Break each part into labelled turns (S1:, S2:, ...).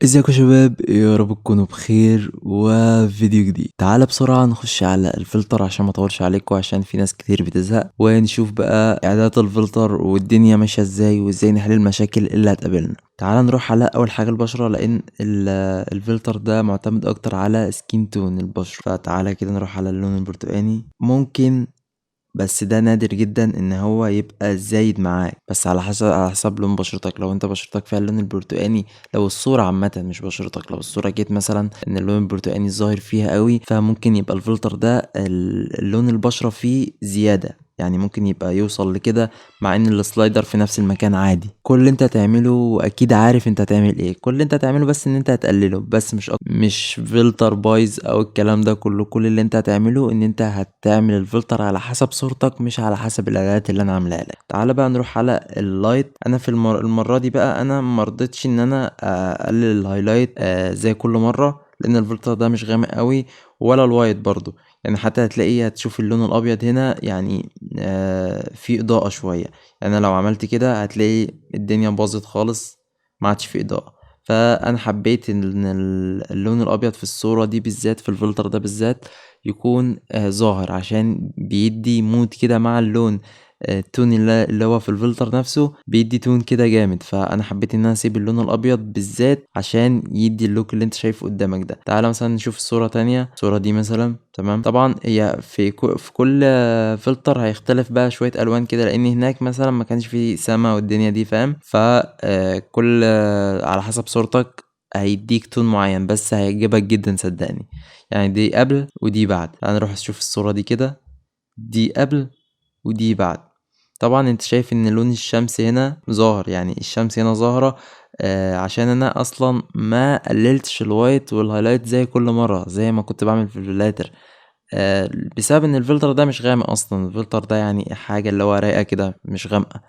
S1: ازيكم يا شباب، يا رب تكونوا بخير وفيديو جديد. تعالى بسرعة نخش على الفلتر عشان ما اطولش عليكم، عشان في ناس كتير بتزهق، ونشوف بقى اعدادات الفلتر والدنيا ماشية ازاي وازاي نحل المشاكل اللي هتقابلنا. تعالى نروح على اول حاجة البشرة، لان الفلتر ده معتمد اكتر على سكين تون البشرة. فتعالى كده نروح على اللون البرتقاني. ممكن، بس ده نادر جدا ان هو يبقى زايد معاك، بس على حسب لون بشرتك. لو انت بشرتك فيها اللون البرتقاني، لو الصورة عامة مش بشرتك، لو الصورة جيت مثلا ان اللون البرتقاني ظاهر فيها قوي، فممكن يبقى الفلتر ده اللون البشرة فيه زيادة، يعني ممكن يبقى يوصل لكده، مع ان السلايدر في نفس المكان عادي. كل اللي انت هتعمله، اكيد عارف انت هتعمل ايه، كل اللي انت هتعمله بس ان انت هتقلله بس، مش أكتر. مش فلتر بايظ او الكلام ده كله. كل اللي انت هتعمله ان انت هتعمل الفلتر على حسب صورتك، مش على حسب الاعدادات اللي انا عاملها لك. تعال بقى نروح على اللايت. انا في المرة دي بقى انا مرضتش ان انا اقلل الهايلايت زي كل مرة، لان الفلتر ده مش غامق قوي، ولا الوايت برضو. يعني حتى هتشوف اللون الابيض هنا، يعني في اضاءة شوية. يعني أنا لو عملت كده هتلاقي الدنيا باظت خالص، ما عادش في اضاءة. فانا حبيت ان اللون الابيض في الصورة دي بالذات، في الفلتر ده بالذات، يكون ظاهر، عشان بيدي مود كده مع اللون. التون اللي هو في الفلتر نفسه بيدي تون كده جامد. فانا حبيت ان انا اسيب اللون الابيض بالذات عشان يدي اللوك اللي انت شايفه قدامك ده. تعالى مثلا نشوف الصورة تانية، الصورة دي مثلا. تمام، طبعا هي في كل فلتر هيختلف بقى شوية الوان كده، لان هناك مثلا ما كانش فيه سما والدنيا دي، فاهم؟ فكل على حسب صورتك هيديك تون معين، بس هيعجبك جدا صدقني. يعني دي قبل ودي بعد. انا اروح اشوف الصورة دي كده، دي قبل ودي بعد. طبعا انت شايف ان لون الشمس هنا ظاهر، يعني الشمس هنا ظاهرة، عشان انا اصلا ما قللتش الوايت والهايلايت زي كل مرة زي ما كنت بعمل في الفلاتر. بسبب ان الفلتر ده مش غامق اصلا. الفلتر ده يعني حاجة اللي هو رايقة كده، مش غامقة.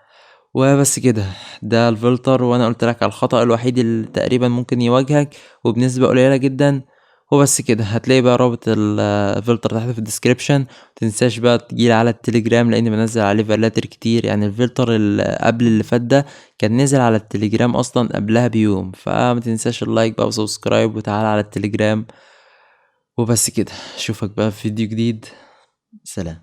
S1: وبس كده. ده الفلتر، وانا قلت لك على الخطأ الوحيد اللي تقريبا ممكن يواجهك وبنسبة قليلة جدا. وبس كده. هتلاقي بقى رابط الفلتر تحت في الديسكريبشن. متنساش بقى تجيلي على التليجرام، لاني بنزل عليه فلاتر كتير. يعني الفلتر اللي قبل اللي فات ده كان نزل على التليجرام اصلا قبلها بيوم. فمتنساش اللايك بقى وسبسكرايب وتعالى على التليجرام. وبس كده. اشوفك بقى في فيديو جديد. سلام.